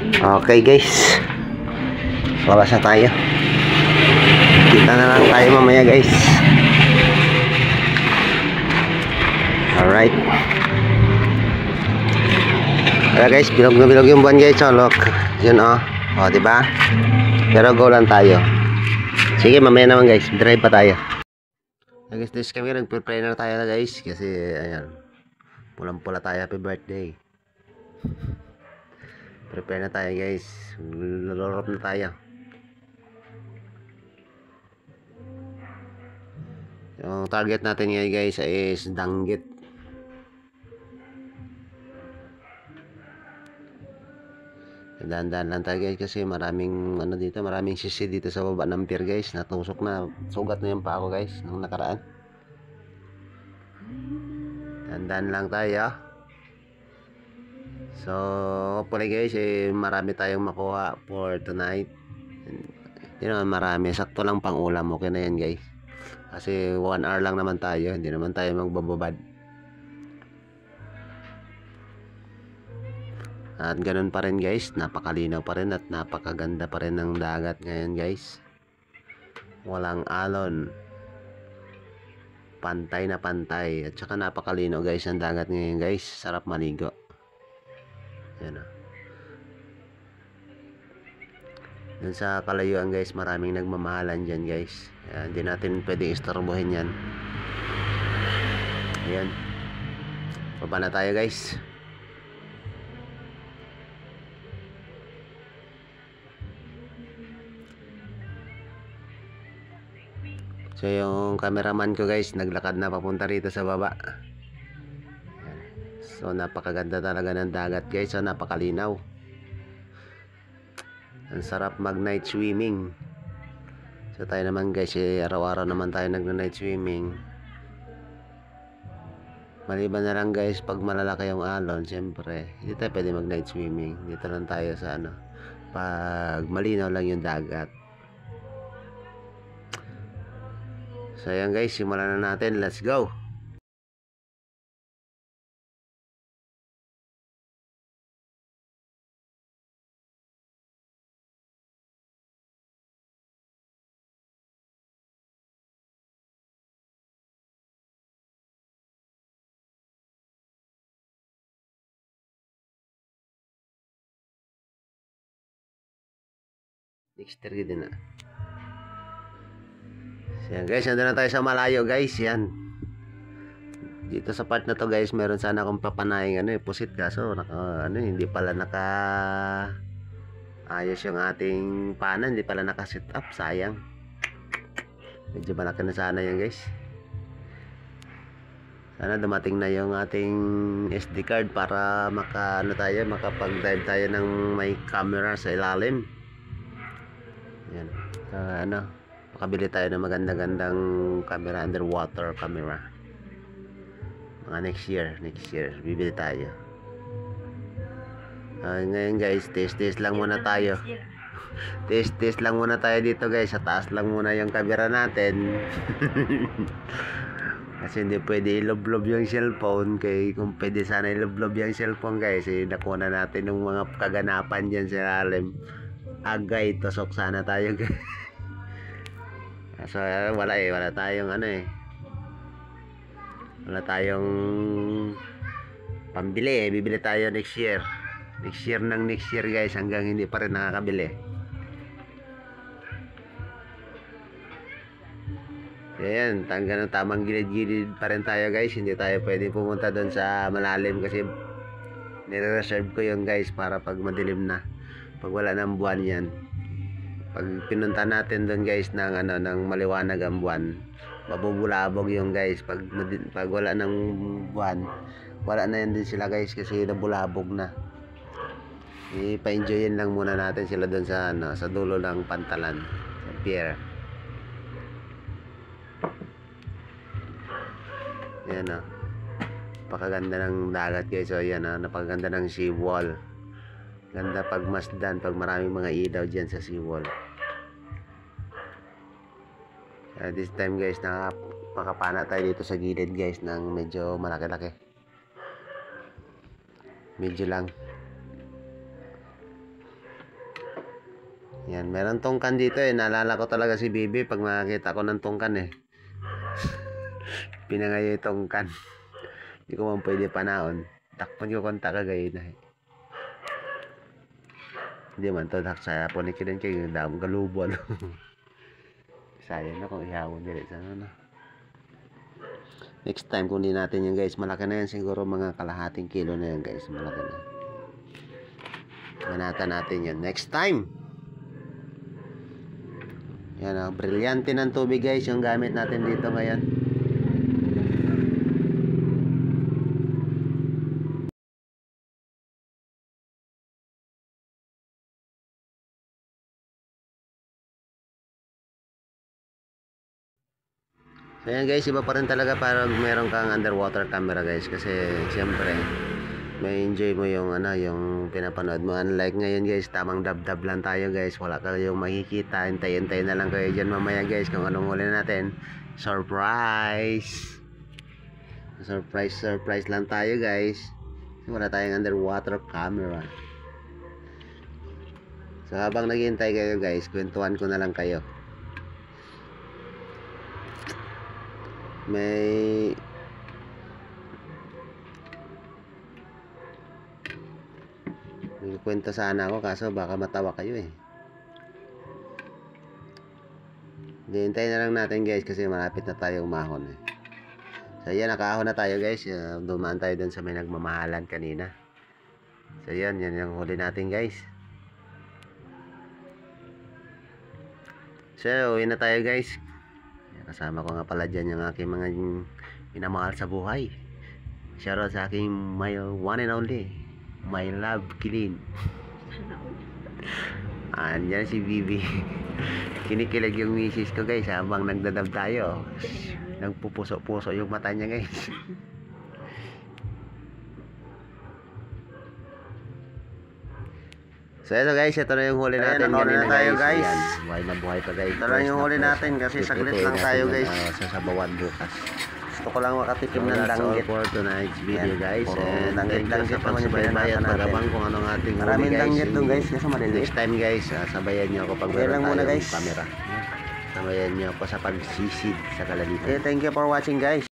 Okay guys, labas na tayo. Kita na lang tayo mamaya guys. Alright. Kaya guys, bilog na bilog yung buwan guys. So look, yun o diba? Pero go lang tayo. Sige, mamaya naman guys, drive pa tayo. Okay guys, this kami nag-prepare na tayo na guys. Kasi ayan, pulang-pula tayo, happy birthday. Prepare na tayo guys, lulurop na tayo. Yung target natin ngayon guys is Danggit. Dahan-dahan lang tayo guys kasi maraming ano dito, maraming sisi dito sa baba ng pier guys. Natusok na, sugat na yung pa ako guys nung nakaraan. Dahan-dahan lang tayo. So hopefully guys marami tayong makuha for tonight. Hindi naman marami, sakto lang pang ulam, okay na yan guys. Kasi 1 hour lang naman tayo, hindi naman tayo magbababad. At ganun pa rin guys, napakalinaw pa rin at napakaganda pa rin ng dagat ngayon guys. Walang alon, pantay na pantay, at saka napakalinaw guys ang dagat ngayon guys. Sarap maligo. Yan o. Dun sa kalayuan guys, maraming nagmamahalan dyan guys. Hindi natin pwedeng istorbohin yan. Ayan, baba na tayo guys. So yung cameraman ko guys, naglakad na papunta rito sa baba. So napakaganda talaga ng dagat guys. So napakalinaw. Ang sarap mag night swimming. So tayo naman guys, araw-araw naman tayo nag-night swimming. Maliban na lang guys pag malalaki yung alon, siyempre hindi tayo pwede mag night swimming. Dito lang tayo sa ano, pag malinaw lang yung dagat. So ayan guys, simulan na natin. Let's go! Dexter din na. So yan guys, nandun na tayo sa malayo guys. Yan. Dito sa part na to guys, meron sana akong papanayang pusit, kaso hindi pala naka ayos yung ating panan, hindi pala naka set up, sayang. Medyo malaki na sana yan guys. Sana dumating na yung ating SD card para makapag-dive tayo ng may camera sa ilalim. Yan. Pakabili tayo ng maganda-gandang camera, underwater camera. Mga next year bibili tayo. Ngayon guys, test lang muna tayo. Test lang muna tayo dito guys. Sa taas lang muna yung camera natin. Kasi hindi pwede iloblob yung cellphone. Kung pwede sana iloblob yung cellphone guys, nakuha na natin ng mga kaganapan dyan sa ilalim. Agay, tosok sana tayo guys. So wala tayong wala tayong pambili. Bibili tayo next year guys, hanggang hindi pa rin nakakabili. Ayan, hanggang tamang gilid-gilid pa rin tayo guys. Hindi tayo pwede pumunta doon sa malalim kasi nire-reserve ko yun guys para pag madilim na, pag wala ng buwan yan. Pag pinunta natin doon guys ng maliwanag ang buwan, mabubulabog yung guys. Pag wala ng buwan, wala na yan din sila guys kasi nabulabog na. Ipa-enjoyin lang muna natin sila doon sa sa dulo ng pantalan, sa pier. Yan napakaganda ng dagat guys. So yan napakaganda ng seawall. Ganda pag masdan, pag maraming mga ilaw dyan sa seawall. This time guys, makapana tayo dito sa gilid guys ng medyo malaki-laki. Medyo lang. Yan, meron tungkan dito eh. Naalala ko talaga si Bibi pag makakita ko ng tungkan eh. Pinangayo yung tungkan. Hindi ko man pwede panaon. Takpan ko konta ka gayon na eh. Hindi man to sa ponikirin kayo yung dam galubo ano. Sayang na kung ihawon dili sa ano. Next time kung di natin yan guys, malaki na yan siguro mga kalahating kilo na yan guys, malaki na. Manata natin yan next time. Yan ang brilyante ng tubig guys yung gamit natin dito ngayon. So yan guys, iba pa rin talaga para meron kang underwater camera guys, kasi siyempre may enjoy mo yung ano, yung pinapanood mo. Unlike ngayon guys, tamang dab-dab lang tayo guys, wala kayong makikita. Hintay-hintay na lang kayo dyan mamaya guys kung anong huli natin. Surprise! Surprise lang tayo guys. Wala tayong underwater camera. So habang naghihintay kayo guys, kwentuhan ko na lang kayo. May kwento sana ako kaso baka matawa kayo eh. Hintayin na lang natin guys kasi malapit na tayo umahon eh. So yan, nakahon na tayo guys. Dumaan tayo dun sa may nagmamahalan kanina. So yan yung huli natin guys. So uwi na tayo guys. Kasama ko nga pala dyan yung aking mga minamahal sa buhay. Shoutout sa aking my one and only, my love Kilin. Andyan si Bibi. Kinikilig yung misis ko guys habang nagdadab tayo. Nagpupuso-puso yung mata niya guys. So ito guys, ito na yung huli natin kanina tayo guys. Yan, buhay na buhay pa guys. Ito lang yung huli natin kasi saglit lang tayo guys. Sasabawan bukas. Gusto ko lang makatikim ng danggit. For tonight's video guys. And danggit naman yung bayan natin. Kung anong ating huli guys. Maraming danggit doon guys kasi maliliit. Next time guys, sabayan nyo ako pag meron tayong camera. Sabayan nyo ako sa pagsisid sa kalalitan. Okay, thank you for watching guys.